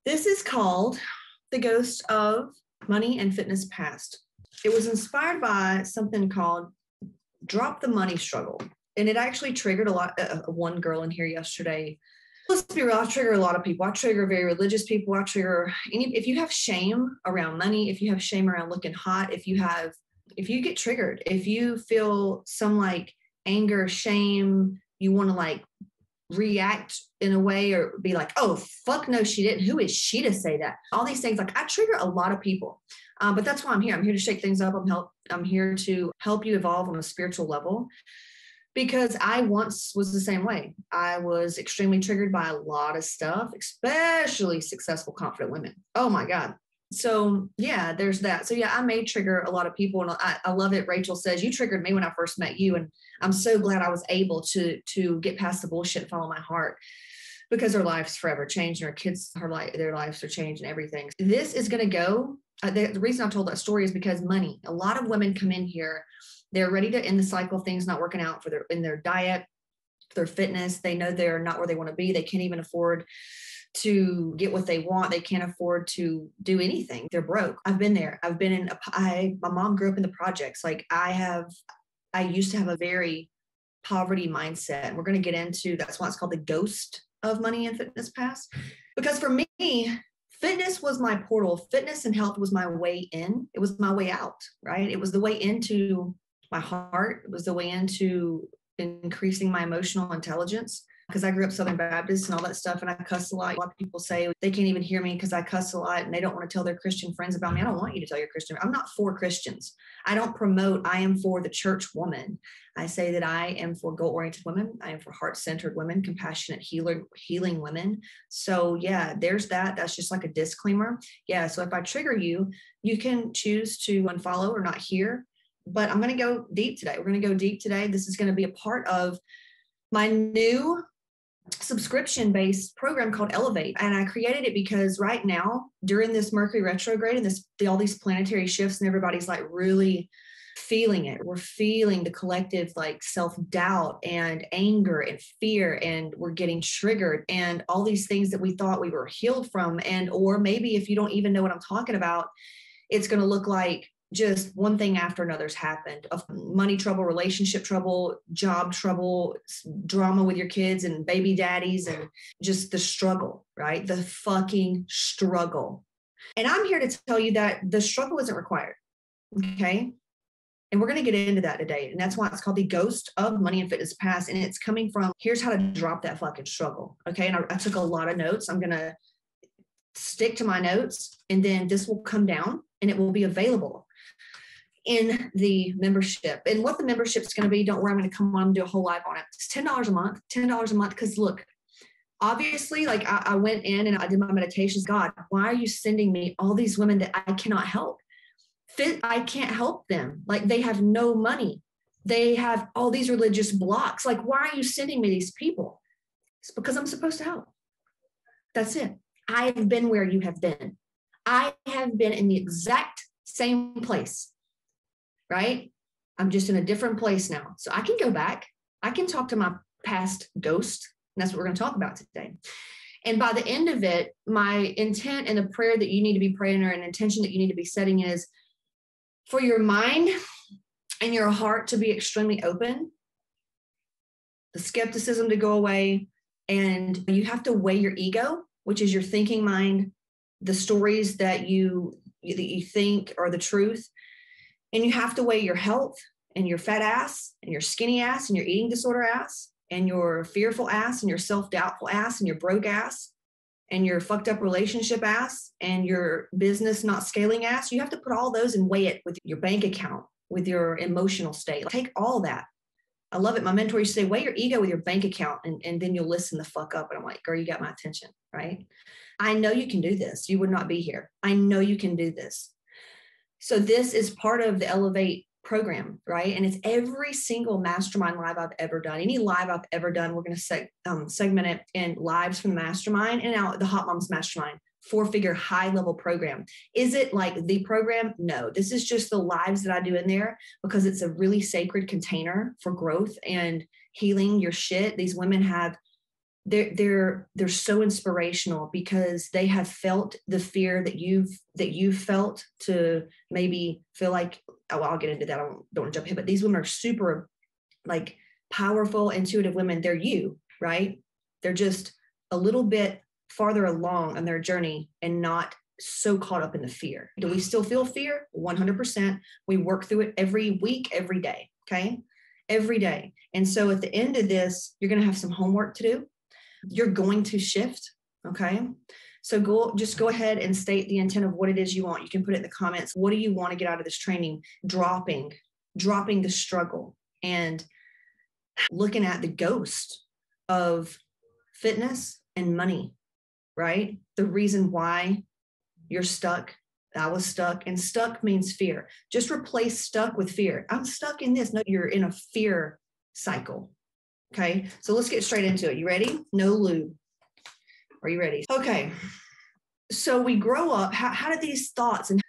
This is called The Ghost of Money and Fitness Past. It was inspired by something called Drop the Money Struggle. And it actually triggered one girl in here yesterday. Let's be real, I trigger a lot of people. I trigger very religious people. I trigger if you have shame around money, if you have shame around looking hot, if you get triggered, if you feel some like anger, shame, you want to like react in a way or be like, oh, fuck no, she didn't. Who is she to say that? All these things, like I trigger a lot of people. But that's why I'm here. I'm here to shake things up. I'm here to help you evolve on a spiritual level. Because I once was the same way. I was extremely triggered by a lot of stuff, especially successful, confident women. Oh my God. So yeah, there's that. So yeah, I may trigger a lot of people. And I love it. Rachel says, you triggered me when I first met you. And I'm so glad I was able to get past the bullshit and follow my heart, because their lives forever changed. And our kids, their lives are changed and everything. This is going to go. The reason I told that story is because money. A lot of women come in here. They're ready to end the cycle of things not working out in their diet, their fitness. They know they're not where they want to be. They can't even afford to get what they want. They can't afford to do anything. They're broke. I've been there. I've been my mom grew up in the projects. Like I used to have a very poverty mindset. And we're going to get into, that's why it's called the ghost of money and fitness past. Because for me, fitness was my portal. Fitness and health was my way in. It was my way out, right? It was the way into my heart. It was the way into increasing my emotional intelligence, because I grew up Southern Baptist and all that stuff. And I cuss a lot. A lot of people say they can't even hear me because I cuss a lot and they don't want to tell their Christian friends about me. I don't want you to tell your Christian. I'm not for Christians. I don't promote. I am for the church woman. I say that I am for goal-oriented women. I am for heart-centered women, compassionate healing women. So yeah, there's that. That's just like a disclaimer. Yeah. So if I trigger you, you can choose to unfollow or not hear. But I'm going to go deep today. We're going to go deep today. This is going to be a part of my new subscription-based program called Elevate. And I created it because right now, during this Mercury retrograde and all these planetary shifts, and everybody's like really feeling it. We're feeling the collective like self-doubt and anger and fear, and we're getting triggered, and all these things that we thought we were healed from. And, or maybe if you don't even know what I'm talking about, it's going to look like just one thing after another's happened of money trouble, relationship trouble, job trouble, drama with your kids and baby daddies, and just the struggle, right? The fucking struggle. And I'm here to tell you that the struggle isn't required. Okay. And we're going to get into that today. And that's why it's called the ghost of money and fitness past. And it's coming from, here's how to drop that fucking struggle. Okay. And I took a lot of notes. I'm going to stick to my notes, and then this will come down and it will be available in the membership. And what the membership is going to be, don't worry, I'm going to come on and do a whole live on it. It's $10 a month, $10 a month. Because look, obviously, like I went in and I did my meditations. God, why are you sending me all these women that I cannot help? I can't help them. Like they have no money. They have all these religious blocks. Like, why are you sending me these people? It's because I'm supposed to help. That's it. I have been where you have been. I have been in the exact same place. Right? I'm just in a different place now. So I can go back. I can talk to my past ghost. And that's what we're going to talk about today. And by the end of it, my intent and the prayer that you need to be praying, or an intention that you need to be setting, is for your mind and your heart to be extremely open, the skepticism to go away. And you have to weigh your ego, which is your thinking mind, the stories that you think are the truth. And you have to weigh your health and your fat ass and your skinny ass and your eating disorder ass and your fearful ass and your self-doubtful ass and your broke ass and your fucked up relationship ass and your business not scaling ass. You have to put all those and weigh it with your bank account, with your emotional state. Take all that. I love it. My mentor used to say, weigh your ego with your bank account, and then you'll listen the fuck up. And I'm like, girl, you got my attention, right? I know you can do this. You would not be here. I know you can do this. So this is part of the Elevate program, right? And it's every single mastermind live I've ever done. Any live I've ever done, we're going to segment it in lives from the mastermind and now the Hot Moms Mastermind, 4-figure high-level program. Is it like the program? No, this is just the lives that I do in there, because it's a really sacred container for growth and healing your shit. These women have they're so inspirational because they have felt the fear that you've felt to maybe feel like, oh, I'll get into that. I don't want to jump ahead, but these women are super like powerful, intuitive women. They're you, right? They're just a little bit farther along on their journey and not so caught up in the fear. Do we still feel fear? 100%. We work through it every week, every day. Okay. Every day. And so at the end of this, you're going to have some homework to do. You're going to shift. Okay. So just go ahead and state the intent of what it is you want. You can put it in the comments. What do you want to get out of this training? Dropping the struggle and looking at the ghost of fitness and money, right? The reason why you're stuck. I was stuck, and stuck means fear. Just replace stuck with fear. I'm stuck in this. No, you're in a fear cycle. Okay. So let's get straight into it. You ready? No lube. Are you ready? Okay. So we grow up. How do these thoughts and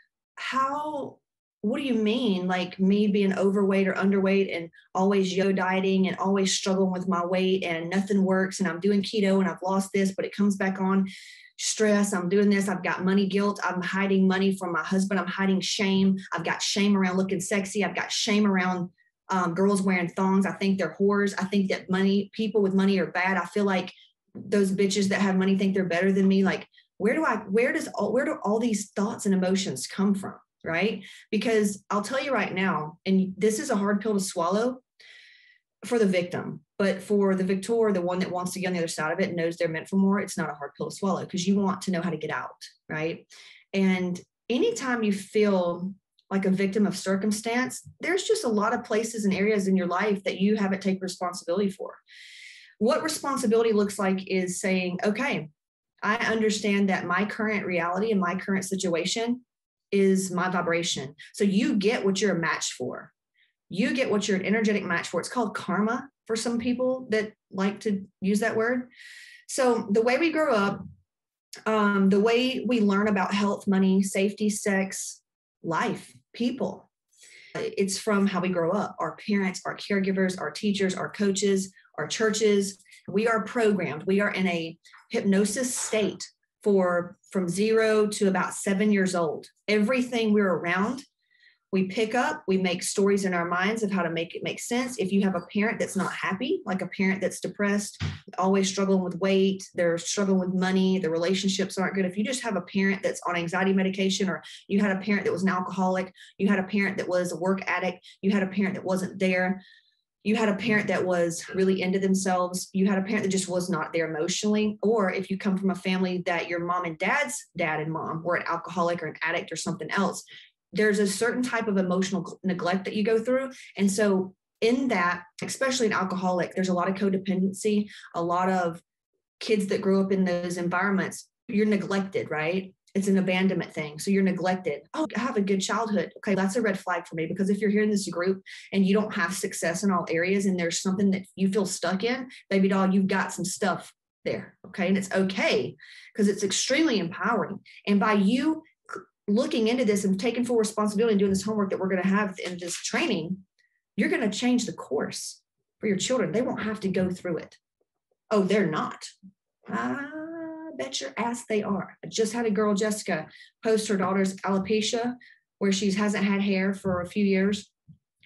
what do you mean? Like me being overweight or underweight and always yo dieting and always struggling with my weight and nothing works and I'm doing keto and I've lost this, but it comes back on. Stress, I'm doing this, I've got money guilt, I'm hiding money from my husband, I'm hiding shame, I've got shame around looking sexy, I've got shame around girls wearing thongs, I think they're whores, I think that people with money are bad, I feel like those bitches that have money think they're better than me. Like where do all these thoughts and emotions come from, right? Because I'll tell you right now, and this is a hard pill to swallow for the victim, but for the victor, the one that wants to get on the other side of it and knows they're meant for more, it's not a hard pill to swallow because you want to know how to get out, right? And anytime you feel like a victim of circumstance, there's just a lot of places and areas in your life that you haven't taken responsibility for. What responsibility looks like is saying, okay, I understand that my current reality and my current situation is my vibration. So you get what you're a match for. You get what you're an energetic match for. It's called karma for some people that like to use that word. So the way we grow up, the way we learn about health, money, safety, sex, life, people, it's from how we grow up. Our parents, our caregivers, our teachers, our coaches, our churches. We are programmed. We are in a hypnosis state from 0 to about 7 years old. Everything we're around, we pick up, we make stories in our minds of how to make it make sense. If you have a parent that's not happy, like a parent that's depressed, always struggling with weight, they're struggling with money, the relationships aren't good. If you just have a parent that's on anxiety medication, or you had a parent that was an alcoholic, you had a parent that was a work addict, you had a parent that wasn't there, you had a parent that was really into themselves, you had a parent that just was not there emotionally, or if you come from a family that your mom and dad's dad and mom were an alcoholic or an addict or something else, there's a certain type of emotional neglect that you go through. And so in that, especially an alcoholic, there's a lot of codependency, a lot of kids that grow up in those environments, you're neglected, right? It's an abandonment thing. So you're neglected. Oh, I have a good childhood. Okay, that's a red flag for me, because if you're here in this group and you don't have success in all areas and there's something that you feel stuck in, baby doll, you've got some stuff there. Okay. And it's okay because it's extremely empowering. And by you looking into this and taking full responsibility and doing this homework that we're going to have in this training, you're going to change the course for your children. They won't have to go through it. Oh, they're not. I bet your ass they are. I just had a girl, Jessica, post her daughter's alopecia, where she hasn't had hair for a few years.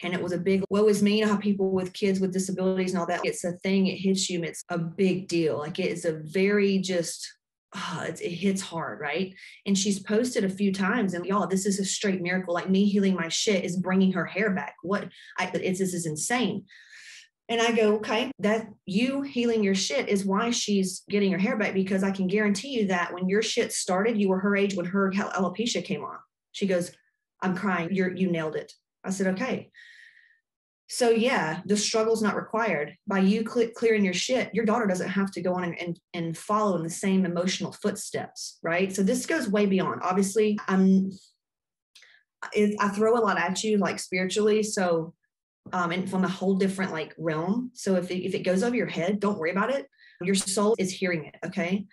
And it was a big, woe is me. You know how people with kids with disabilities and all that, it's a thing, it hits you, it's a big deal. Like it is a very just, it hits hard, right? And she's posted a few times, and y'all, this is a straight miracle. Like me healing my shit is bringing her hair back. This is insane. And I go, okay, that you healing your shit is why she's getting her hair back, because I can guarantee you that when your shit started, you were her age when her alopecia came on. She goes, I'm crying. You nailed it. I said, okay. So yeah, the struggle's not required. By you clearing your shit, your daughter doesn't have to go on and follow in the same emotional footsteps, right? So this goes way beyond. Obviously, I throw a lot at you, like spiritually. So, and from a whole different like realm. So if it goes over your head, don't worry about it. Your soul is hearing it, okay?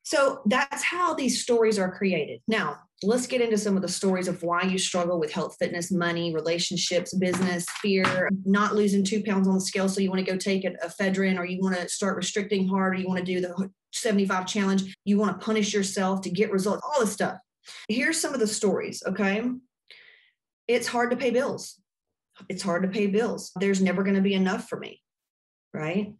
So that's how these stories are created. Now, let's get into some of the stories of why you struggle with health, fitness, money, relationships, business, fear, not losing 2 pounds on the scale. So you want to go take a ephedrine, or you want to start restricting hard, or you want to do the 75 challenge. You want to punish yourself to get results, all this stuff. Here's some of the stories. Okay. It's hard to pay bills. It's hard to pay bills. There's never going to be enough for me. Right.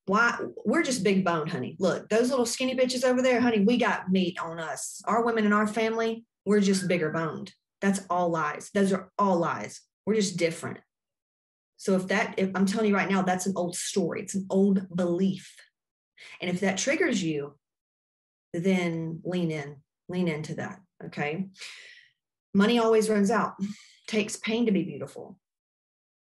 Why? We're just big boned, honey. Look, those little skinny bitches over there, honey, we got meat on us. Our women in our family, we're just bigger boned. That's all lies. Those are all lies. We're just different. So if I'm telling you right now, that's an old story. It's an old belief. And if that triggers you, then lean into that. Okay. Money always runs out. Takes pain to be beautiful.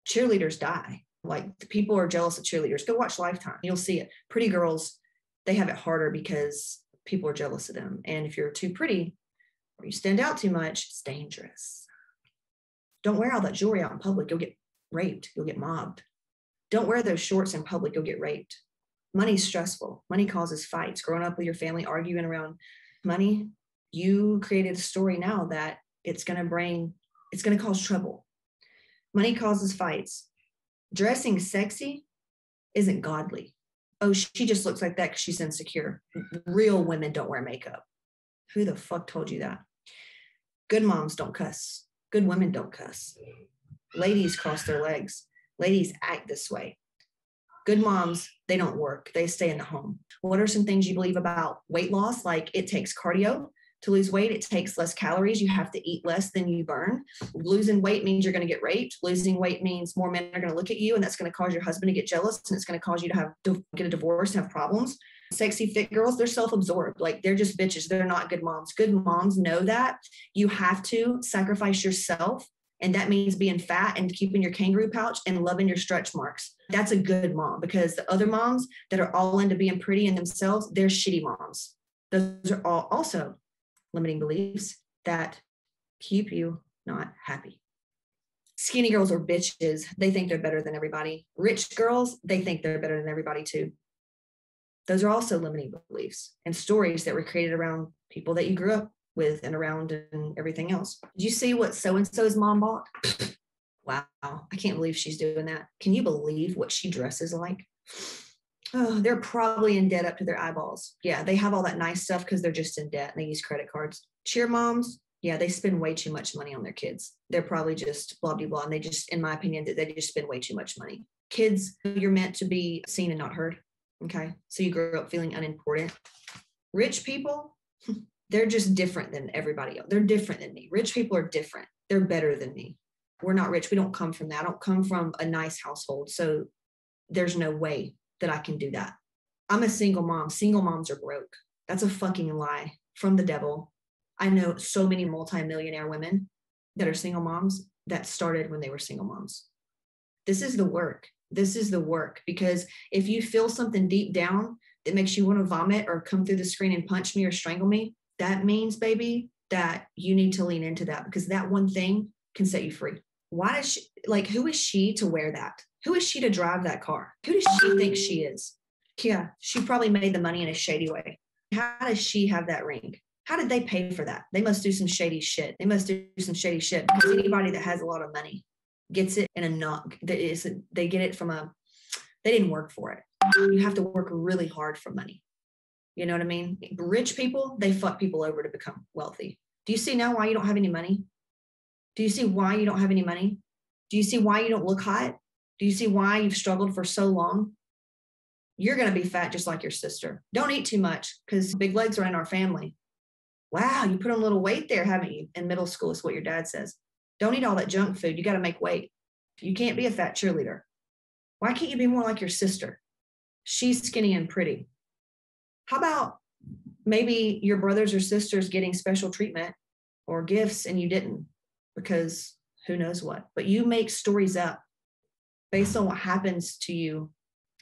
Cheerleaders die. Like, people are jealous of cheerleaders. Go watch Lifetime. You'll see it. Pretty girls, they have it harder because people are jealous of them. And if you're too pretty or you stand out too much, it's dangerous. Don't wear all that jewelry out in public. You'll get raped. You'll get mobbed. Don't wear those shorts in public. You'll get raped. Money's stressful. Money causes fights. Growing up with your family, arguing around money, you created a story now that it's going to cause trouble. Money causes fights. Dressing sexy isn't godly. Oh, she just looks like that because she's insecure. Real women don't wear makeup. Who the fuck told you that? Good moms don't cuss. Good women don't cuss. Ladies cross their legs. Ladies act this way. Good moms, they don't work. They stay in the home. What are some things you believe about weight loss? Like, it takes cardio to lose weight. It takes less calories. You have to eat less than you burn. Losing weight means you're going to get raped. Losing weight means more men are going to look at you, and that's going to cause your husband to get jealous, and it's going to cause you to get a divorce and have problems. Sexy fit girls, they're self-absorbed. Like, they're just bitches. They're not good moms. Good moms know that you have to sacrifice yourself. And that means being fat and keeping your kangaroo pouch and loving your stretch marks. That's a good mom, because the other moms that are all into being pretty in themselves, they're shitty moms. Those are all also limiting beliefs that keep you not happy. Skinny girls are bitches. They think they're better than everybody. Rich girls, they think they're better than everybody too. Those are also limiting beliefs and stories that were created around people that you grew up with and around and everything else. Did you see what so-and-so's mom bought? Wow, I can't believe she's doing that. Can you believe what she dresses like? Oh, they're probably in debt up to their eyeballs. Yeah, they have all that nice stuff because they're just in debt and they use credit cards. Cheer moms, yeah, they spend way too much money on their kids. They're probably just blah, blah, blah. And they just, in my opinion, they just spend way too much money. Kids, you're meant to be seen and not heard. Okay, so you grow up feeling unimportant. Rich people, they're just different than everybody else. They're different than me. Rich people are different. They're better than me. We're not rich. We don't come from that. I don't come from a nice household. So there's no way that I can do that. I'm a single mom. Single moms are broke. That's a fucking lie from the devil. I know so many multimillionaire women that are single moms that started when they were single moms. This is the work. This is the work, because if you feel something deep down that makes you want to vomit or come through the screen and punch me or strangle me, that means, baby, that you need to lean into that, because that one thing can set you free. Why does she, like, who is she to wear that? Who is she to drive that car? Who does she think she is? Yeah, she probably made the money in a shady way. How does she have that ring? How did they pay for that? They must do some shady shit. They must do some shady shit, because anybody that has a lot of money gets it in a not, they get it from they didn't work for it. You have to work really hard for money. You know what I mean? Rich people, they fuck people over to become wealthy. Do you see now why you don't have any money? Do you see why you don't have any money? Do you see why you don't look hot? Do you see why you've struggled for so long? You're going to be fat just like your sister. Don't eat too much, because big legs are in our family. Wow, you put on a little weight there, haven't you? In middle school is what your dad says. Don't eat all that junk food. You got to make weight. You can't be a fat cheerleader. Why can't you be more like your sister? She's skinny and pretty. How about maybe your brothers or sisters getting special treatment or gifts and you didn't, because who knows what? But you make stories up based on what happens to you,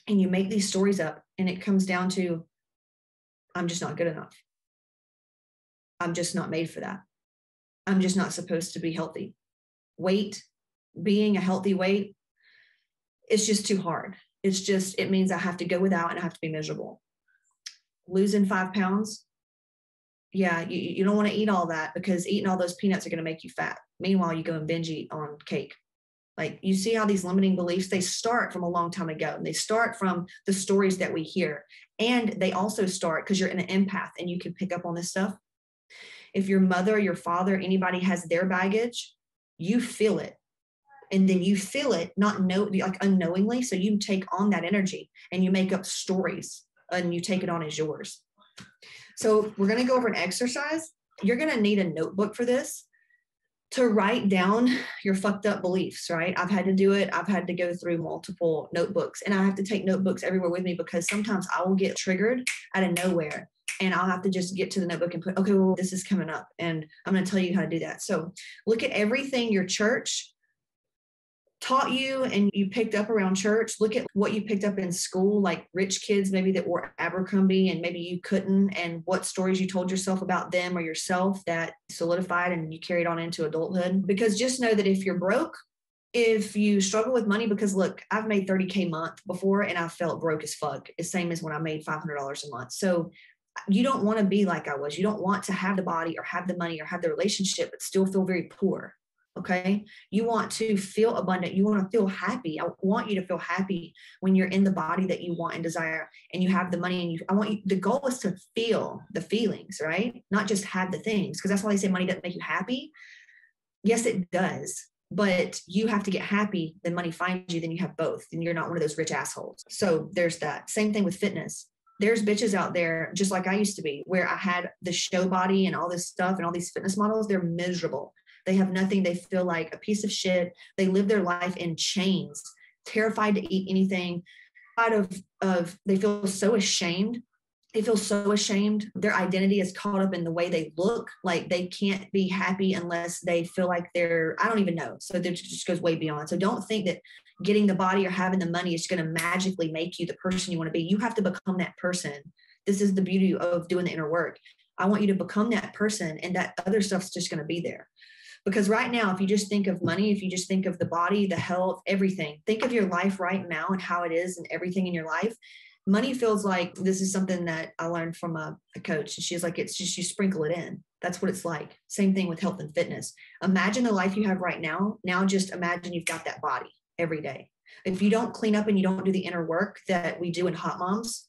and you make these stories up, and it comes down to, I'm just not good enough. I'm just not made for that. I'm just not supposed to be healthy. Weight, being a healthy weight, it's just too hard. It means I have to go without and I have to be miserable. Losing 5 pounds, Yeah, you don't want to eat all that because eating all those peanuts are going to make you fat. Meanwhile, you go and binge eat on cake. Like, you see how these limiting beliefs, they start from a long time ago. And they start from the stories that we hear. And they also start because you're an empath and you can pick up on this stuff. If your mother, your father, anybody has their baggage, you feel it. And then you feel it, like unknowingly. So you take on that energy and you make up stories and you take it on as yours. So we're going to go over an exercise. You're going to need a notebook for this to write down your fucked up beliefs, right? I've had to do it. I've had to go through multiple notebooks, and I have to take notebooks everywhere with me because sometimes I will get triggered out of nowhere and I'll have to just get to the notebook and put, okay, well, this is coming up and I'm going to tell you how to do that. So look at everything your church taught you and you picked up around church. Look at what you picked up in school, like rich kids maybe that wore Abercrombie and maybe you couldn't, and what stories you told yourself about them or yourself that solidified and you carried on into adulthood. Because just know that if you're broke, if you struggle with money, because look, I've made $30K a month before and I felt broke as fuck. It's same as when I made $500 a month. So you don't want to be like I was. You don't want to have the body or have the money or have the relationship, but still feel very poor. Okay. You want to feel abundant. You want to feel happy. I want you to feel happy when you're in the body that you want and desire and you have the money and I want you, the goal is to feel the feelings, right? Not just have the things. Cause that's why they say money doesn't make you happy. Yes, it does. But you have to get happy, then money finds you, then you have both. And you're not one of those rich assholes. So there's that. Same thing with fitness. There's bitches out there, just like I used to be, where I had the show body and all this stuff and all these fitness models. They're miserable. They have nothing. They feel like a piece of shit. They live their life in chains, terrified to eat anything. They feel so ashamed. They feel so ashamed. Their identity is caught up in the way they look. Like they can't be happy unless they feel like I don't even know. So it just goes way beyond. So don't think that getting the body or having the money is going to magically make you the person you want to be. You have to become that person. This is the beauty of doing the inner work. I want you to become that person, and that other stuff's just going to be there. Because right now, if you just think of money, if you just think of the body, the health, everything, think of your life right now and how it is and everything in your life. Money feels like, this is something that I learned from a coach. And she's like, it's just, you sprinkle it in. That's what it's like. Same thing with health and fitness. Imagine the life you have right now. Now just imagine you've got that body every day. If you don't clean up and you don't do the inner work that we do in Hot Moms,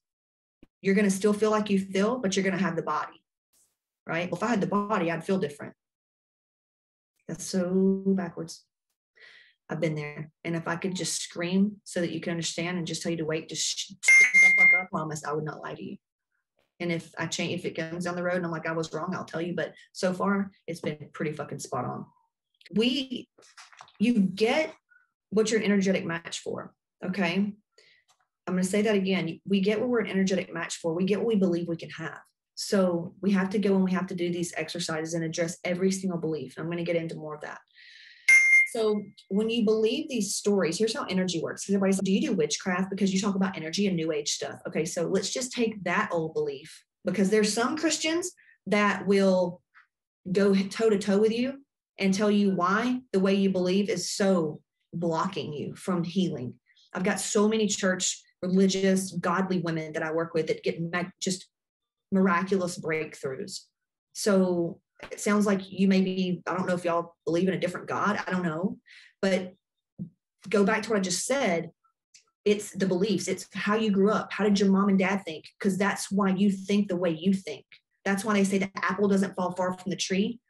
you're going to still feel like you feel, but you're going to have the body, right? Well, if I had the body, I'd feel different. That's so backwards. I've been there. And if I could just scream so that you can understand and just tell you to wait, just shut the fuck up, promise I would not lie to you. And if it comes down the road and I'm like, I was wrong, I'll tell you. But so far, it's been pretty fucking spot on. You get what you're an energetic match for. Okay. I'm going to say that again. We get what we're an energetic match for. We get what we believe we can have. So we have to go and we have to do these exercises and address every single belief. I'm going to get into more of that. So when you believe these stories, here's how energy works. Everybody's like, do you do witchcraft? Because you talk about energy and new age stuff. Okay, so let's just take that old belief, because there's some Christians that will go toe to toe with you and tell you why the way you believe is so blocking you from healing. I've got so many church, religious, godly women that I work with that get just miraculous breakthroughs. So it sounds like you maybe, I don't know if y'all believe in a different God. I don't know. But go back to what I just said. It's the beliefs. It's how you grew up. How did your mom and dad think? Because that's why you think the way you think. That's why they say the apple doesn't fall far from the tree.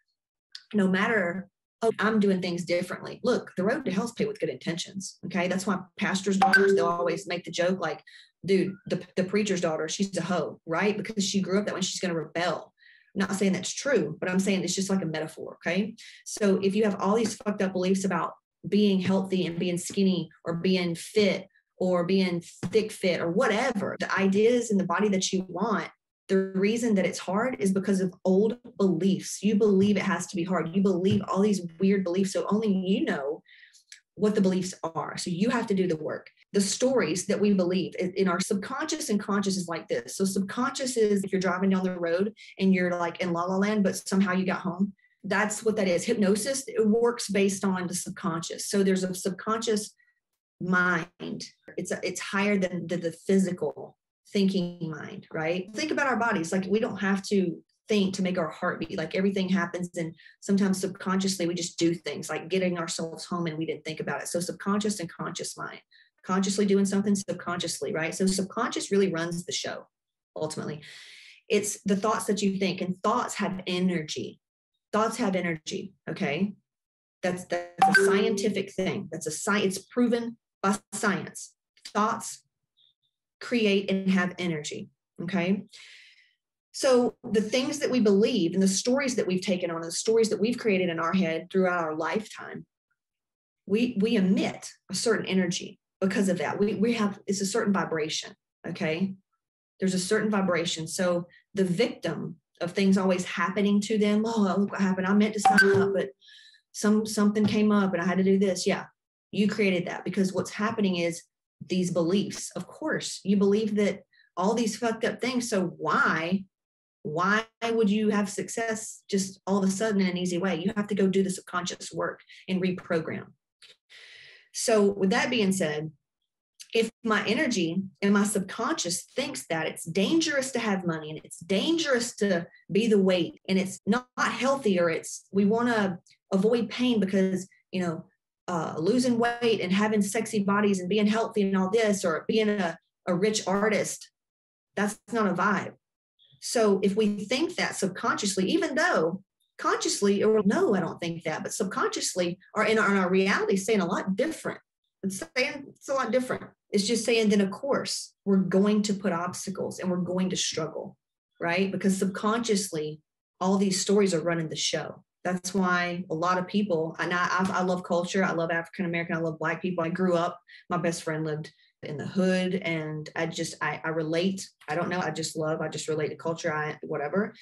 No matter, oh, I'm doing things differently. Look, the road to hell's paved with good intentions. Okay. That's why pastors' daughters, they'll always make the joke like, dude, the preacher's daughter, she's a hoe, right? Because she grew up that way, she's going to rebel. I'm not saying that's true, but I'm saying it's just like a metaphor, okay? So if you have all these fucked up beliefs about being healthy and being skinny or being fit or being thick fit or whatever, the ideas in the body that you want, the reason that it's hard is because of old beliefs. You believe it has to be hard. You believe all these weird beliefs, so only you know what the beliefs are. So you have to do the work. The stories that we believe in our subconscious and conscious is like this. So subconscious is if you're driving down the road and you're like in la la land, but somehow you got home. That's what that is. Hypnosis, it works based on the subconscious. So there's a subconscious mind. It's higher than the physical thinking mind, right? Think about our bodies. Like we don't have to think to make our heart beat. Like everything happens, and sometimes subconsciously we just do things like getting ourselves home and we didn't think about it. So subconscious and conscious mind, consciously doing something subconsciously, right? So subconscious really runs the show ultimately. It's the thoughts that you think, and thoughts have energy. Thoughts have energy. Okay. That's a scientific thing. That's a science. It's proven by science. Thoughts create and have energy. Okay. So the things that we believe and the stories that we've taken on, the stories that we've created in our head throughout our lifetime, we emit a certain energy because of that. We have, it's a certain vibration. Okay. There's a certain vibration. So the victim of things always happening to them. Oh, look what happened. I meant to sign up, but something came up and I had to do this. Yeah. You created that, because what's happening is these beliefs. Of course, you believe that all these fucked up things. So why would you have success just all of a sudden in an easy way? You have to go do the subconscious work and reprogram. So with that being said, if my energy and my subconscious thinks that it's dangerous to have money and it's dangerous to be the weight and it's not healthy, or we want to avoid pain because, losing weight and having sexy bodies and being healthy and all this, or being a rich artist, that's not a vibe. So if we think that subconsciously, even though consciously, or no, I don't think that, but subconsciously or in our reality saying a lot different. It's saying it's a lot different. It's just saying then, of course, we're going to put obstacles and we're going to struggle, right? Because subconsciously, all these stories are running the show. That's why a lot of people, and I love culture. I love African-American. I love Black people. I grew up, my best friend lived in the hood, and I relate. I don't know. I just relate to culture, whatever.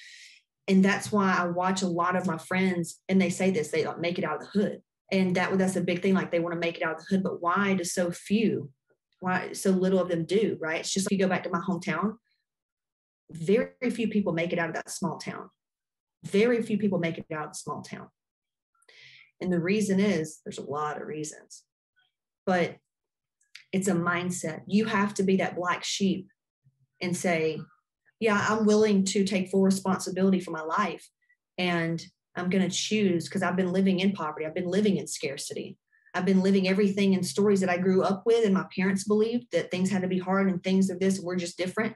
And that's why I watch a lot of my friends, and they say this, they don't make it out of the hood. And that's a big thing. Like they want to make it out of the hood, but why do why so little of them do, right? It's just, if you go back to my hometown, very few people make it out of that small town. Very few people make it out of the small town. And the reason is, there's a lot of reasons, but it's a mindset. You have to be that black sheep and say, yeah, I'm willing to take full responsibility for my life. And I'm going to choose, because I've been living in poverty. I've been living in scarcity. I've been living everything in stories that I grew up with. And my parents believed that things had to be hard and things of this, we're just different.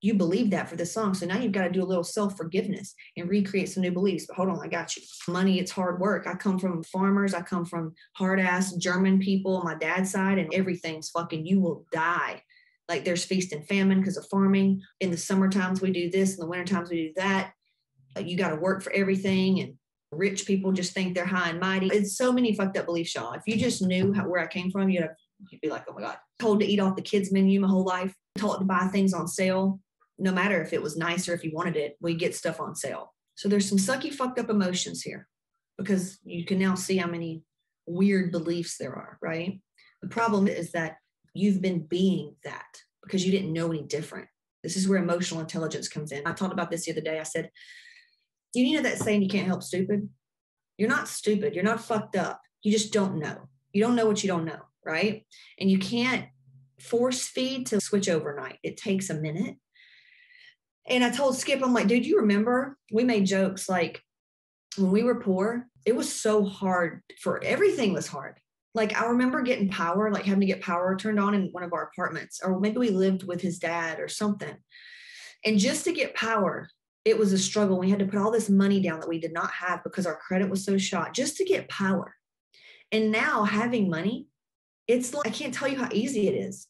You believe that for this song. So now you've got to do a little self-forgiveness and recreate some new beliefs. But hold on, I got you. Money, it's hard work. I come from farmers. I come from hard-ass German people on my dad's side, and everything's fucking, you will die. Like there's feast and famine because of farming. In the summer times, we do this. In the winter times, we do that. You got to work for everything. And rich people just think they're high and mighty. It's so many fucked up beliefs, y'all. If you just knew where I came from, you'd be like, oh my God. Told to eat off the kids' menu my whole life. Told to buy things on sale. No matter if it was nice or if you wanted it, we get stuff on sale. So there's some sucky, fucked up emotions here, because you can now see how many weird beliefs there are, right? The problem is that you've been being that because you didn't know any different. This is where emotional intelligence comes in. I talked about this the other day. I said, do you know that saying, you can't help stupid? You're not stupid. You're not fucked up. You just don't know. You don't know what you don't know, right? And you can't force feed to switch overnight. It takes a minute. And I told Skip, I'm like, dude, you remember we made jokes like when we were poor, it was so hard everything was hard. Like I remember getting power, like having to get power turned on in one of our apartments, or maybe we lived with his dad or something. And just to get power, it was a struggle. We had to put all this money down that we did not have because our credit was so shot just to get power. And now having money, it's like, I can't tell you how easy it is,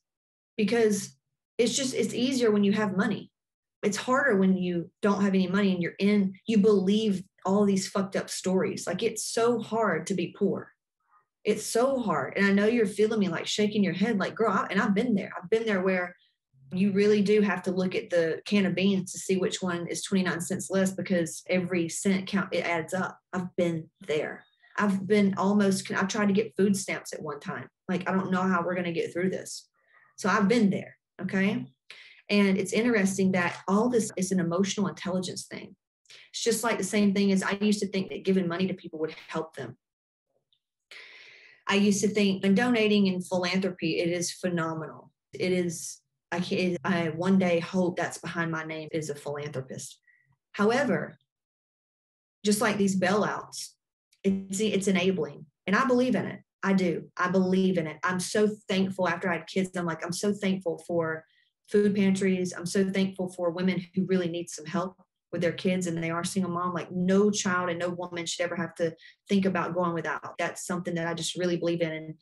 because it's easier when you have money. It's harder when you don't have any money and you believe all these fucked up stories. Like it's so hard to be poor. It's so hard. And I know you're feeling me like shaking your head, like, girl, and I've been there. I've been there where you really do have to look at the can of beans to see which one is 29 cents less, because every cent count, it adds up. I've been there. I tried to get food stamps at one time. Like, I don't know how we're going to get through this. So I've been there. Okay. And it's interesting that all this is an emotional intelligence thing. It's just like the same thing as I used to think that giving money to people would help them. I used to think, and donating in philanthropy, it is phenomenal. It is, I one day hope that's behind my name is a philanthropist. However, just like these bailouts, it's enabling. And I believe in it. I do. I believe in it. I'm so thankful after I had kids. I'm so thankful for food pantries. I'm so thankful for women who really need some help with their kids and they are single mom. Like no child and no woman should ever have to think about going without. That's something that I just really believe in. And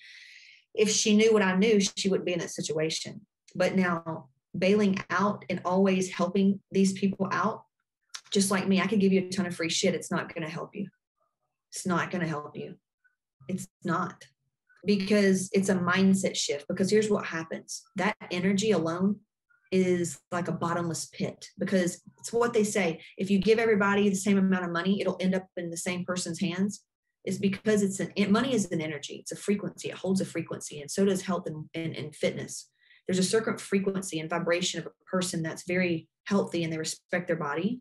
if she knew what I knew, she wouldn't be in that situation. But now bailing out and always helping these people out, just like me, I could give you a ton of free shit. It's not going to help you. It's not going to help you. It's not, because it's a mindset shift. Because here's what happens. That energy alone is like a bottomless pit, because it's what they say. If you give everybody the same amount of money, it'll end up in the same person's hands. It's because money is an energy. It's a frequency. It holds a frequency. And so does health and fitness. There's a certain frequency and vibration of a person that's very healthy and they respect their body.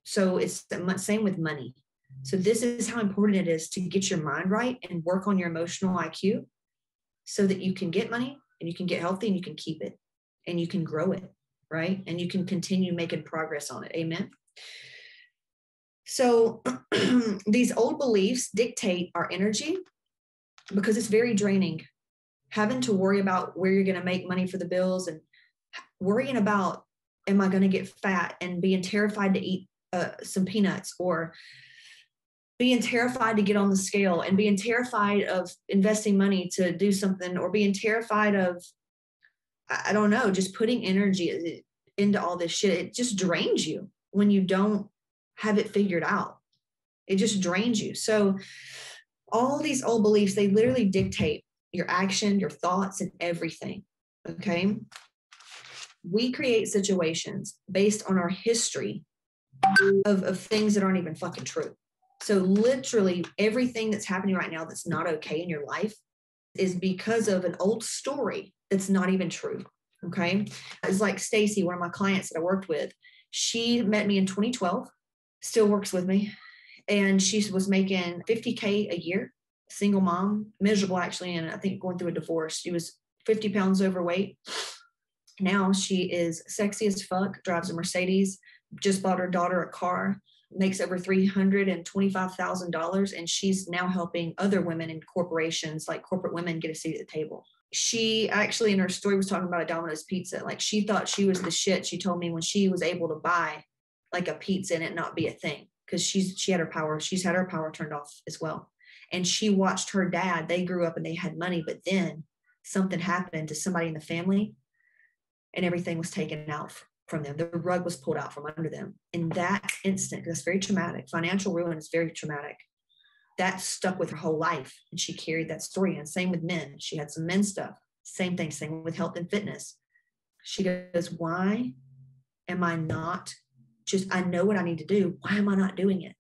So it's the same with money. So this is how important it is to get your mind right and work on your emotional IQ so that you can get money and you can get healthy and you can keep it and you can grow it, right? And you can continue making progress on it. Amen. So these old beliefs dictate our energy because it's very draining. Having to worry about where you're going to make money for the bills and worrying about, am I going to get fat, and being terrified to eat some peanuts, or being terrified to get on the scale, and being terrified of investing money to do something, or being terrified of, I don't know, just putting energy into all this shit. It just drains you when you don't have it figured out. It just drains you. So all these old beliefs, they literally dictate your action, your thoughts, and everything. Okay. We create situations based on our history of things that aren't even fucking true. So literally everything that's happening right now that's not okay in your life is because of an old story that's not even true. Okay. It's like Stacy, one of my clients that I worked with. She met me in 2012, still works with me. And she was making $50K a year, single mom, miserable actually. And I think going through a divorce. She was 50 pounds overweight. Now she is sexy as fuck, drives a Mercedes, just bought her daughter a car, makes over $325,000. And she's now helping other women in corporations, like corporate women, get a seat at the table. She actually, in her story, was talking about a Domino's pizza. Like she thought she was the shit. She told me when she was able to buy like a pizza and it not be a thing, because she had her power. She's had her power turned off as well. And she watched her dad. They grew up and they had money, but then something happened to somebody in the family and everything was taken out from them. The rug was pulled out from under them. In that instant, that's very traumatic. Financial ruin is very traumatic. That stuck with her whole life. And she carried that story. And same with men. She had some men stuff. Same thing, same with health and fitness. She goes, why am I not I know what I need to do. Why am I not doing it?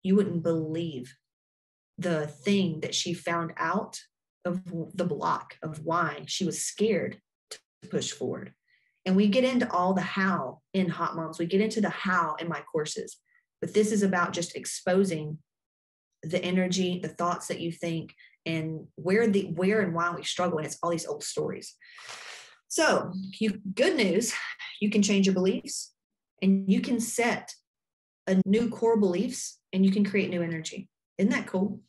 You wouldn't believe the thing that she found out of the block of why she was scared to push forward. And we get into all the how in Hot Moms. We get into the how in my courses. But this is about just exposing the energy, the thoughts that you think, and where and why we struggle. And it's all these old stories. So good news, you can change your beliefs and you can set a new core beliefs and you can create new energy. Isn't that cool?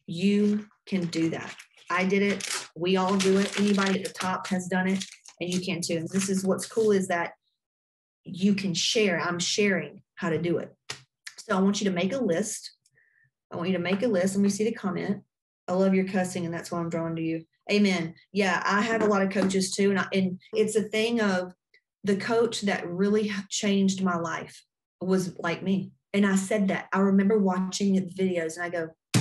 You can do that. I did it. We all do it. Anybody at the top has done it, and you can too. And this is what's cool, is that you can share. I'm sharing how to do it. So I want you to make a list. Let me see the comment. I love your cussing, and that's why I'm drawn to you. Amen. Yeah, I have a lot of coaches too. And it's a thing of the coach that really changed my life was like me. And I said that. I remember watching the videos and I go, I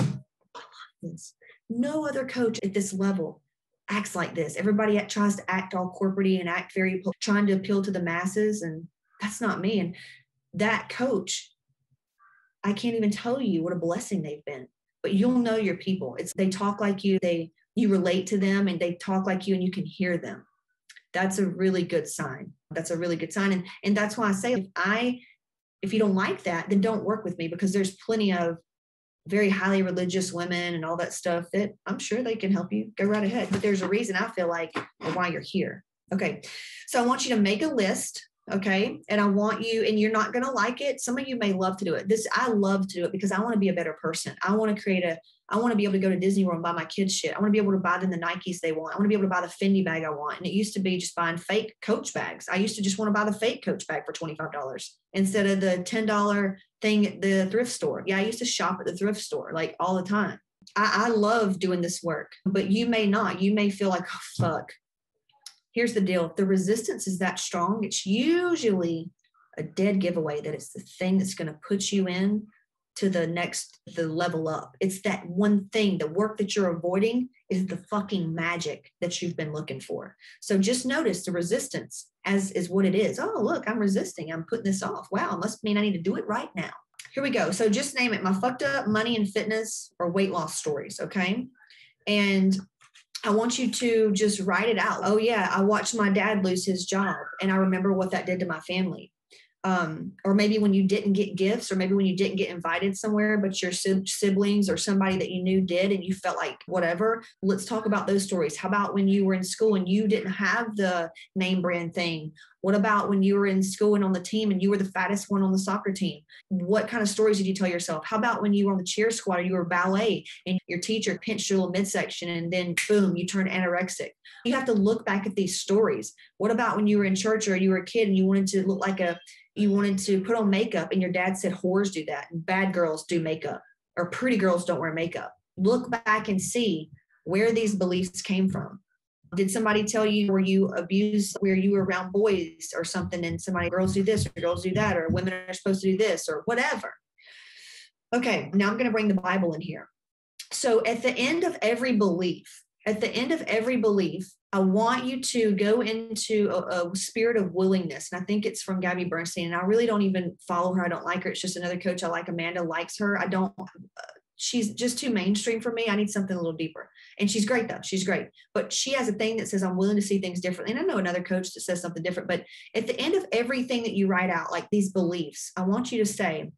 love this. No other coach at this level acts like this. Everybody tries to act all corporate-y and act very, trying to appeal to the masses. And that's not me. And that coach, I can't even tell you what a blessing they've been. But you'll know your people. They talk like you. You relate to them and they talk like you and you can hear them. That's a really good sign. That's a really good sign. And that's why I say, if you don't like that, then don't work with me, because there's plenty of very highly religious women and all that stuff that I'm sure they can help you. Go right ahead. But there's a reason I feel like why you're here. Okay. So I want you to make a list. Okay. And I want you, and you're not going to like it. Some of you may love to do it. I love to do it because I want to be a better person. I want to be able to go to Disney World and buy my kids shit. I want to be able to buy them the Nikes they want. I want to be able to buy the Fendi bag I want. And it used to be just buying fake Coach bags. I used to just want to buy the fake Coach bag for $25 instead of the $10 thing at the thrift store. Yeah. I used to shop at the thrift store like all the time. I love doing this work, but you may not. You may feel like, oh, fuck. Here's the deal. If the resistance is that strong, it's usually a dead giveaway that it's the thing that's going to put you in to the level up. It's that one thing, the work that you're avoiding is the fucking magic that you've been looking for. So just notice the resistance as is what it is. Oh, look, I'm resisting. I'm putting this off. Wow, it must mean I need to do it right now. Here we go. So just name it my fucked up money and fitness or weight loss stories. Okay. And I want you to just write it out. Oh yeah, I watched my dad lose his job and I remember what that did to my family. Or maybe when you didn't get gifts, or maybe when you didn't get invited somewhere, but your siblings or somebody that you knew did, and you felt like whatever. Let's talk about those stories. How about when you were in school and you didn't have the name brand thing? What about when you were in school and on the team and you were the fattest one on the soccer team? What kind of stories did you tell yourself? How about when you were on the cheer squad or you were ballet and your teacher pinched your little midsection and then boom, you turned anorexic? You have to look back at these stories. What about when you were in church or you were a kid and you wanted to look like you wanted to put on makeup and your dad said whores do that and bad girls do makeup or pretty girls don't wear makeup? Look back and see where these beliefs came from. Did somebody tell you, were you abused where you were around boys or something and girls do this or girls do that, or women are supposed to do this or whatever? Okay, now I'm going to bring the Bible in here. So at the end of every belief, I want you to go into a spirit of willingness. And I think it's from Gabby Bernstein. And I really don't even follow her. I don't like her. It's just another coach I like. Amanda likes her. She's just too mainstream for me. I need something a little deeper. And she's great though. She's great. But she has a thing that says, I'm willing to see things differently. And I know another coach that says something different. But at the end of everything that you write out, like these beliefs, I want you to say,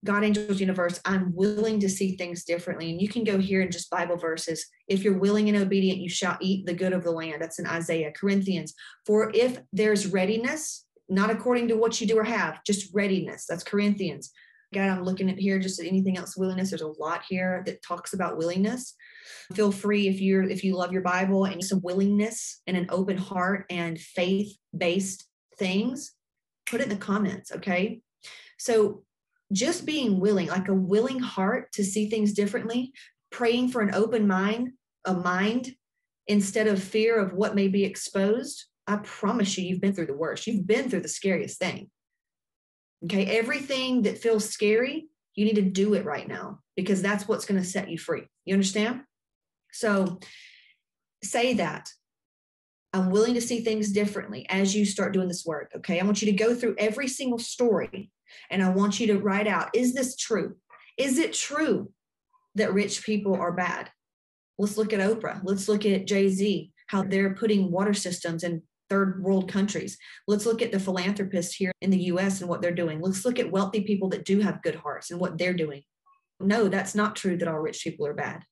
God, angels, universe, I'm willing to see things differently. And you can go here and just Bible verses. If you're willing and obedient, you shall eat the good of the land. That's in Isaiah. Corinthians. For if there's readiness, not according to what you do or have, just readiness. That's Corinthians. God, I'm looking at here, just anything else, willingness. There's a lot here that talks about willingness. Feel free if you love your Bible and some willingness and an open heart and faith-based things, put it in the comments, okay? So just being willing, like a willing heart to see things differently, praying for an open mind, a mind instead of fear of what may be exposed. I promise you've been through the worst. You've been through the scariest thing. Okay, everything that feels scary, you need to do it right now because that's what's going to set you free. You understand? So say that. I'm willing to see things differently as you start doing this work. Okay, I want you to go through every single story and I want you to write out, is this true? Is it true that rich people are bad? Let's look at Oprah. Let's look at Jay-Z, how they're putting water systems in third world countries. Let's look at the philanthropists here in the US and what they're doing. Let's look at wealthy people that do have good hearts and what they're doing. No, that's not true that all rich people are bad.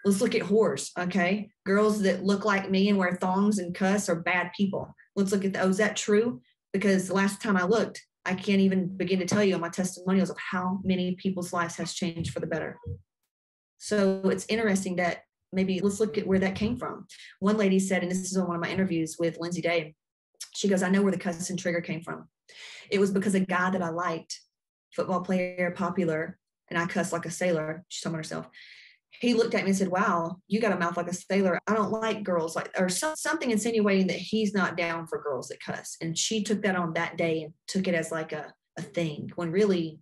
Let's look at whores, okay? Girls that look like me and wear thongs and cuss are bad people. Let's look at, is that true? Because the last time I looked, I can't even begin to tell you on my testimonials of how many people's lives has changed for the better. So it's interesting that maybe let's look at where that came from. One lady said, and this is on one of my interviews with Lindsay Day, she goes, I know where the cuss and trigger came from. It was because a guy that I liked, football player, popular, and I cussed like a sailor, she's talking about herself. He looked at me and said, wow, you got a mouth like a sailor. I don't like girls like, or something insinuating that he's not down for girls that cuss. And she took that on that day and took it as like a thing when really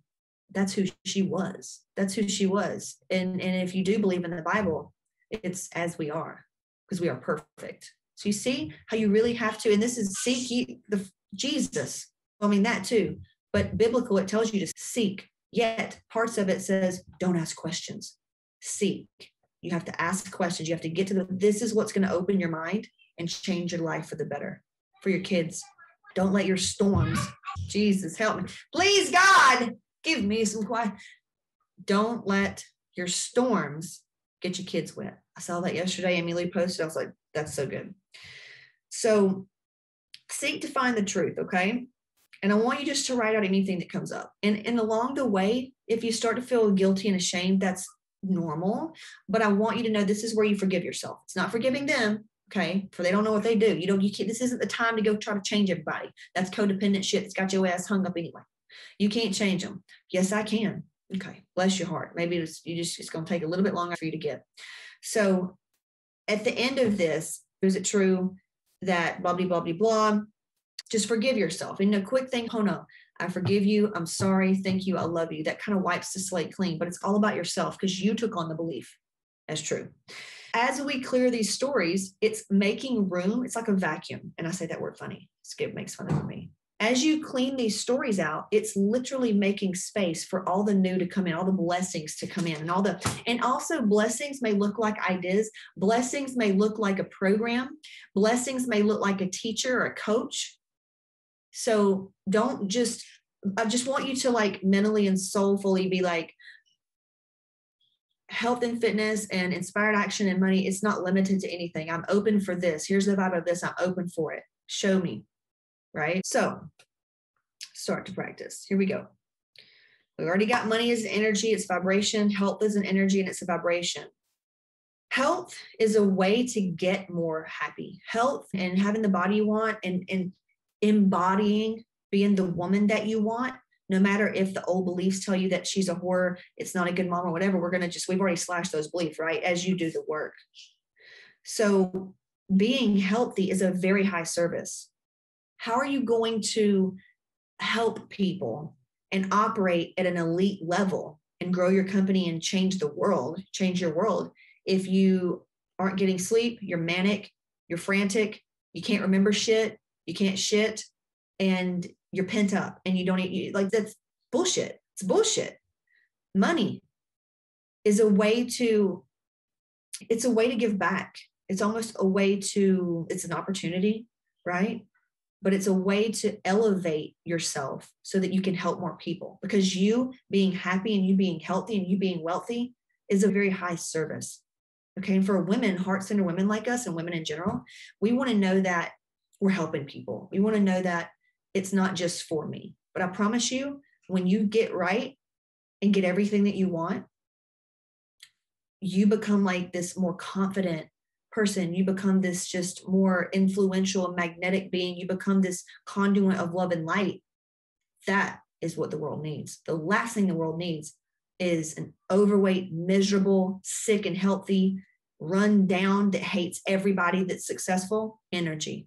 that's who she was. That's who she was. And if you do believe in the Bible, it's as we are because we are perfect. So you see how you really have to, and this is seek ye Jesus. I mean, that too, but biblical, it tells you to seek, yet parts of it says, don't ask questions. Seek. You have to ask questions. You have to get to this is what's going to open your mind and change your life for the better. For your kids. Don't let your storms, Jesus, help me. Please, God, give me some quiet. Don't let your storms get your kids wet. I saw that yesterday. Emily posted. I was like, that's so good. So seek to find the truth, okay? And I want you just to write out anything that comes up. And along the way, if you start to feel guilty and ashamed, that's normal. But I want you to know this is where you forgive yourself. It's not forgiving them, okay? For they don't know what they do. You can't, this isn't the time to go try to change everybody. That's codependent shit that's got your ass hung up anyway. You can't change them. Yes, I can. Okay, bless your heart. Maybe it's going to take a little bit longer for you to get. So at the end of this, is it true that blah, blah, blah, blah, blah? Just forgive yourself. And a quick thing, oh no, I forgive you. I'm sorry. Thank you. I love you. That kind of wipes the slate clean, but it's all about yourself because you took on the belief as true. As we clear these stories, it's making room. It's like a vacuum. And I say that word funny. Skip makes fun of me. As you clean these stories out, it's literally making space for all the new to come in, all the blessings to come in, and also blessings may look like ideas. Blessings may look like a program. Blessings may look like a teacher or a coach. So I just want you to like mentally and soulfully be like, health and fitness and inspired action and money, it's not limited to anything. I'm open for this. Here's the vibe of this. I'm open for it. Show me. Right? So start to practice. Here we go. We already got money as an energy, it's vibration. Health is an energy and it's a vibration. Health is a way to get more happy. Health and having the body you want and embodying being the woman that you want, no matter if the old beliefs tell you that she's a whore, it's not a good mom or whatever, we've already slashed those beliefs, right? As you do the work. So being healthy is a very high service. How are you going to help people and operate at an elite level and grow your company and change your world, if you aren't getting sleep, you're manic, you're frantic, you can't remember shit, you can't shit, and you're pent up and you don't eat, like that's bullshit. It's bullshit. Money is a way to give back. It's almost a way it's an opportunity, right? But it's a way to elevate yourself so that you can help more people, because you being happy and you being healthy and you being wealthy is a very high service. Okay. And for women, heart-centered women like us and women in general, we want to know that we're helping people. We want to know that it's not just for me, but I promise you, when you get right and get everything that you want, you become like this more confident person. You become this just more influential and magnetic being. You become this conduit of love and light. That is what the world needs. The last thing the world needs is an overweight, miserable, sick and healthy, run down, that hates everybody that's successful energy.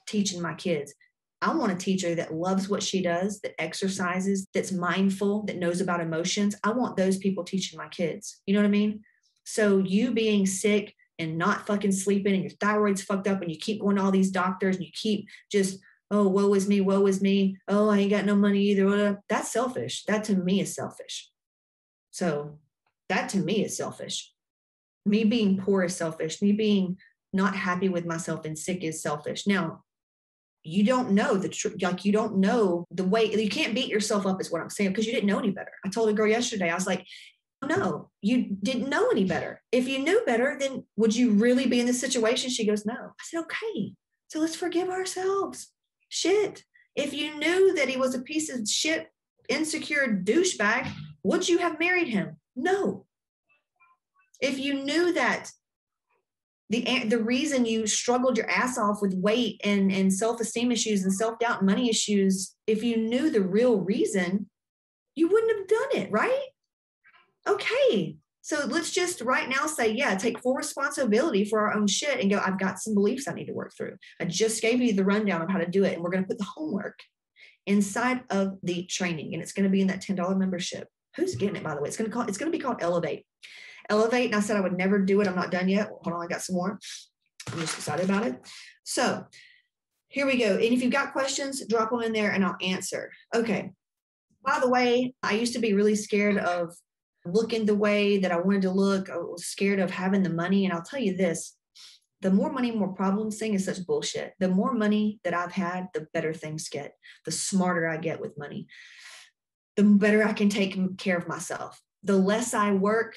Teaching my kids. I want a teacher that loves what she does, that exercises, that's mindful, that knows about emotions. I want those people teaching my kids. You know what I mean? So you being sick and not fucking sleeping and your thyroid's fucked up and you keep going to all these doctors and you keep just, oh, woe is me, woe is me. Oh, I ain't got no money either. That's selfish. That to me is selfish. So that to me is selfish. Me being poor is selfish. Me being not happy with myself and sick is selfish. Now, you don't know the truth. Like you don't know the way, you can't beat yourself up is what I'm saying, because you didn't know any better. I told a girl yesterday, I was like, no, you didn't know any better. If you knew better, then would you really be in this situation? She goes, no. I said, okay, so let's forgive ourselves. Shit. If you knew that he was a piece of shit, insecure douchebag, would you have married him? No. If you knew that the reason you struggled your ass off with weight and self-esteem issues and self-doubt and money issues, if you knew the real reason, you wouldn't have done it, right? Okay. So let's just right now say, yeah, take full responsibility for our own shit and go, I've got some beliefs I need to work through. I just gave you the rundown of how to do it. And we're going to put the homework inside of the training. And it's going to be in that $10 membership. Who's getting it, by the way? It's going to be called Elevate. Elevate. And I said I would never do it. I'm not done yet. Hold on. I got some more. I'm just excited about it. So here we go. And if you've got questions, drop them in there and I'll answer. Okay. By the way, I used to be really scared of looking the way that I wanted to look. I was scared of having the money. And I'll tell you this, the more money, more problems thing is such bullshit. The more money that I've had, the better things get, the smarter I get with money, the better I can take care of myself. The less I work,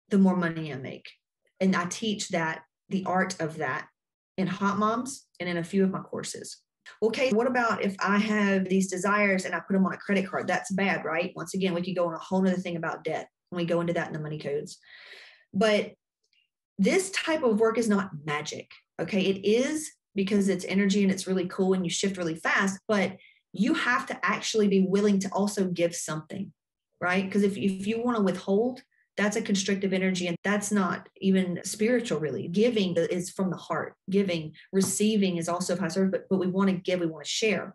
the more money I make. And I teach that, the art of that, in Hot Moms and in a few of my courses. Okay, what about if I have these desires and I put them on a credit card? That's bad, right? Once again, we could go on a whole nother thing about debt when we go into that in the money codes. But this type of work is not magic. Okay, it is because it's energy and it's really cool and you shift really fast, but you have to actually be willing to also give something, right? Because if you want to withhold, that's a constrictive energy and that's not even spiritual, really. Giving is from the heart. Giving, receiving is also high service, but we want to give, we want to share.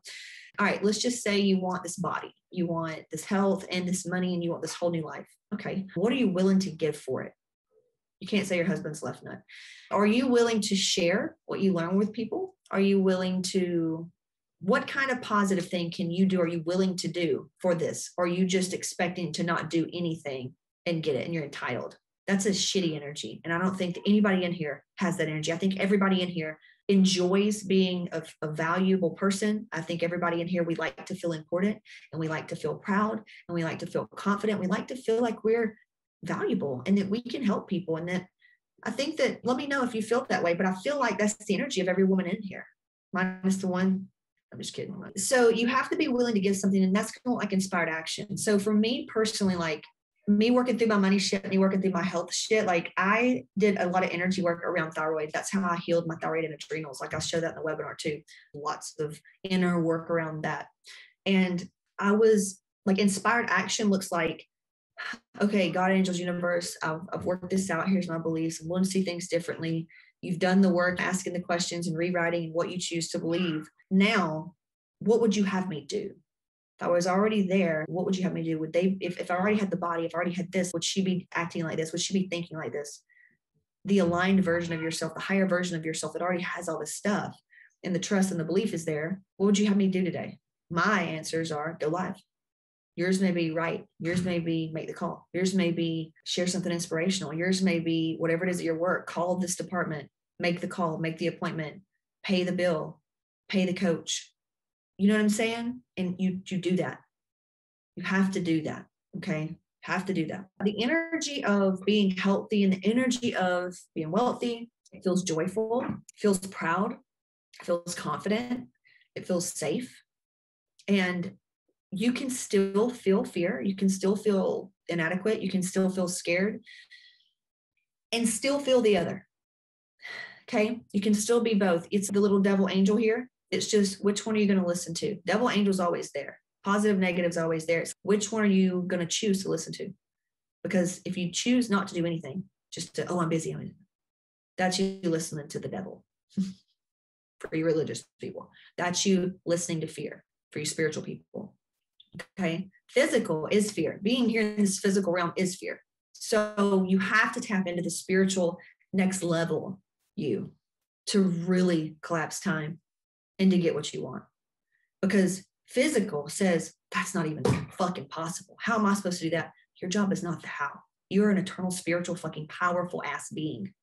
All right, let's just say you want this body, you want this health and this money, and you want this whole new life. Okay, what are you willing to give for it? You can't say your husband's left nut. Are you willing to share what you learn with people? Are you willing to, what kind of positive thing can you do? Are you willing to do for this? Or are you just expecting to not do anything and get it and you're entitled? That's a shitty energy. And I don't think that anybody in here has that energy. I think everybody in here enjoys being a valuable person. I think everybody in here, we like to feel important and we like to feel proud and we like to feel confident. We like to feel like we're valuable and that we can help people. And that I think that, let me know if you feel that way, but I feel like that's the energy of every woman in here, minus the one. I'm just kidding. So you have to be willing to give something, and that's kind of like inspired action. So for me personally, like me working through my money shit, me working through my health shit, like I did a lot of energy work around thyroid. That's how I healed my thyroid and adrenals. Like I'll show that in the webinar too. Lots of inner work around that. And I was like, inspired action looks like, okay, God, angels, universe, I've worked this out. Here's my beliefs. I'm willing to see things differently. You've done the work, asking the questions and rewriting what you choose to believe. Now, what would you have me do? If I was already there, what would you have me do? Would they, if I already had the body, if I already had this, would she be acting like this? Would she be thinking like this? The aligned version of yourself, the higher version of yourself that already has all this stuff and the trust and the belief is there. What would you have me do today? My answers are go live. Yours may be write. Yours may be make the call. Yours may be share something inspirational. Yours may be whatever it is at your work. Call this department, make the call, make the appointment, pay the bill, pay the coach. You know what I'm saying? And you do that. You have to do that. Okay. Have to do that. The energy of being healthy and the energy of being wealthy, it feels joyful, feels proud, feels confident, it feels safe. And you can still feel fear. You can still feel inadequate. You can still feel scared and still feel the other. Okay. You can still be both. It's the little devil angel here. It's just, which one are you going to listen to? Devil angel's always there. Positive, negative's always there. It's which one are you going to choose to listen to? Because if you choose not to do anything, just to, oh, I'm busy. That's you listening to the devil. For you religious people. That's you listening to fear. For you spiritual people. Okay. Physical is fear. Being here in this physical realm is fear. So you have to tap into the spiritual next level you to really collapse time and to get what you want. Because physical says that's not even fucking possible. How am I supposed to do that? Your job is not the how. You're an eternal, spiritual, fucking powerful ass being.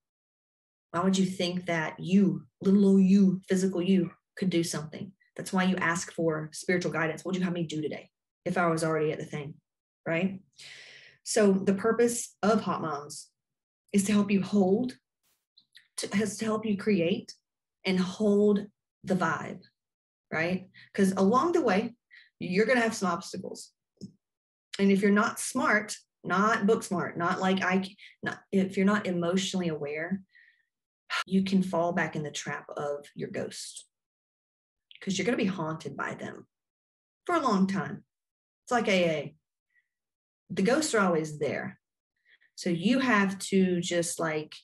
Why would you think that you, little old you, physical you, could do something? That's why you ask for spiritual guidance. What would you have me do today? If I was already at the thing, right? So the purpose of Hot Moms is to help you hold, to help you create and hold the vibe, right? Because along the way, you're going to have some obstacles. And if you're not smart, not book smart, not like if you're not emotionally aware, you can fall back in the trap of your ghost because you're going to be haunted by them for a long time. It's like AA. The ghosts are always there. So you have to just like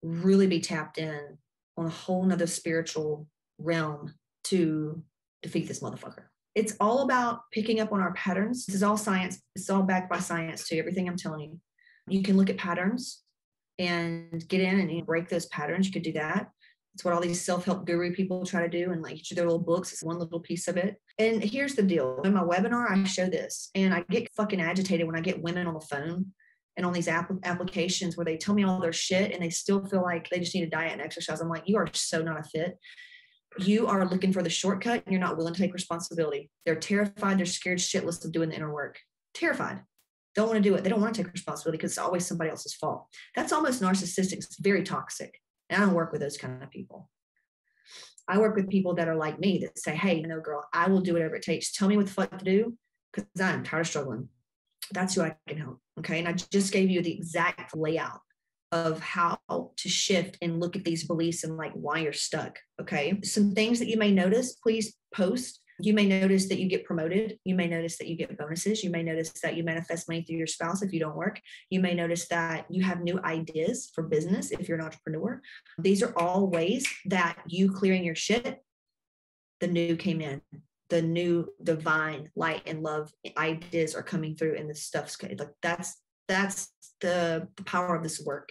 really be tapped in on a whole nother spiritual realm to defeat this motherfucker. It's all about picking up on our patterns. This is all science. It's all backed by science too. Everything I'm telling you. You can look at patterns and get in and break those patterns. You could do that. It's what all these self-help guru people try to do. And like each of their little books, it's one little piece of it. And here's the deal. In my webinar, I show this and I get fucking agitated when I get women on the phone and on these applications where they tell me all their shit and they still feel like they just need a diet and exercise. I'm like, you are so not a fit. You are looking for the shortcut and you're not willing to take responsibility. They're terrified. They're scared shitless of doing the inner work. Terrified. Don't want to do it. They don't want to take responsibility because it's always somebody else's fault. That's almost narcissistic. It's very toxic. And I don't work with those kind of people. I work with people that are like me that say, hey, girl, I will do whatever it takes. Tell me what the fuck to do because I'm tired of struggling. That's who I can help. Okay. And I just gave you the exact layout of how to shift and look at these beliefs and like why you're stuck. Okay. Some things that you may notice, please post. You may notice that you get promoted. You may notice that you get bonuses. You may notice that you manifest money through your spouse if you don't work. You may notice that you have new ideas for business if you're an entrepreneur. These are all ways that you clearing your shit, the new came in. The new divine light and love ideas are coming through, and the stuff's like that's the power of this work.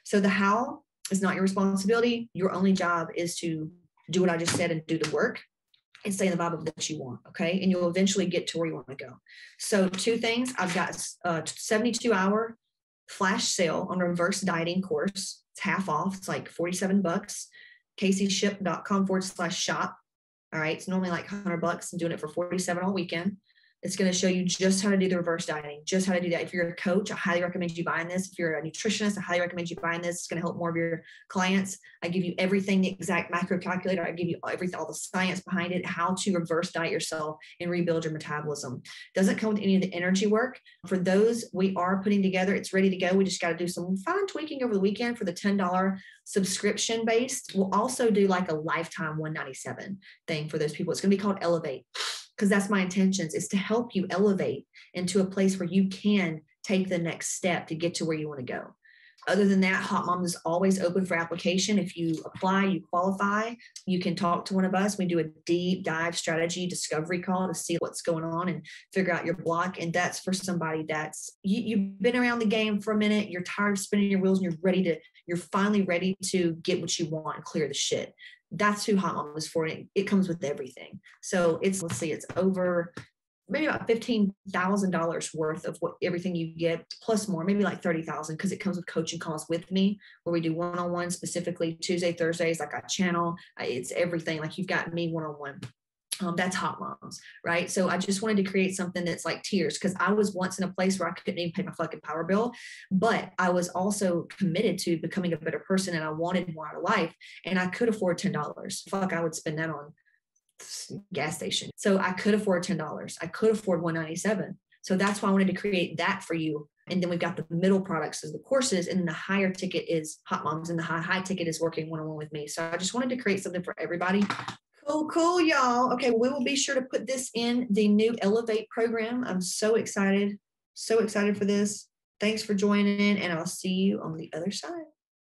So the how is not your responsibility. Your only job is to do what I just said and do the work and stay in the vibe that you want. Okay. And you'll eventually get to where you want to go. So 2 things. I've got a 72-hour flash sale on a reverse dieting course. It's half off. It's like $47. CaseyShip.com/shop. All right. It's normally like $100. I'm doing it for $47 all weekend. It's going to show you just how to do the reverse dieting, just how to do that. If you're a coach, I highly recommend you buying this. If you're a nutritionist, I highly recommend you buying this. It's going to help more of your clients. I give you everything, the exact macro calculator. I give you everything, all the science behind it, how to reverse diet yourself and rebuild your metabolism. Doesn't come with any of the energy work. For those we are putting together, it's ready to go. We just got to do some fine tweaking over the weekend for the $10 subscription based. We'll also do like a lifetime $197 thing for those people. It's going to be called Elevate, because that's my intentions, is to help you elevate into a place where you can take the next step to get to where you want to go. Other than that, Hot Moms is always open for application. If you apply, you qualify, you can talk to one of us. We do a deep dive strategy discovery call to see what's going on and figure out your block. And that's for somebody that's, you've been around the game for a minute, you're tired of spinning your wheels, and you're finally ready to get what you want and clear the shit. That's who Hot Mom is for. It comes with everything. So it's over maybe about $15,000 worth of everything you get, plus more, maybe like 30,000, because it comes with coaching calls with me where we do one-on-one, specifically Tuesday, Thursdays, like I channel. It's everything. Like you've got me one-on-one. That's Hot Moms, right? So I just wanted to create something that's like tiers, because I was once in a place where I couldn't even pay my fucking power bill, but I was also committed to becoming a better person, and I wanted more out of life, and I could afford $10. Fuck, I would spend that on gas station. So I could afford $10. I could afford $197. So that's why I wanted to create that for you. And then we've got the middle products as the courses, and the higher ticket is Hot Moms, and the high ticket is working one-on-one with me. So I just wanted to create something for everybody. Cool, y'all. Okay, we will be sure to put this in the new Elevate program. I'm so excited for this. Thanks for joining in, and I'll see you on the other side.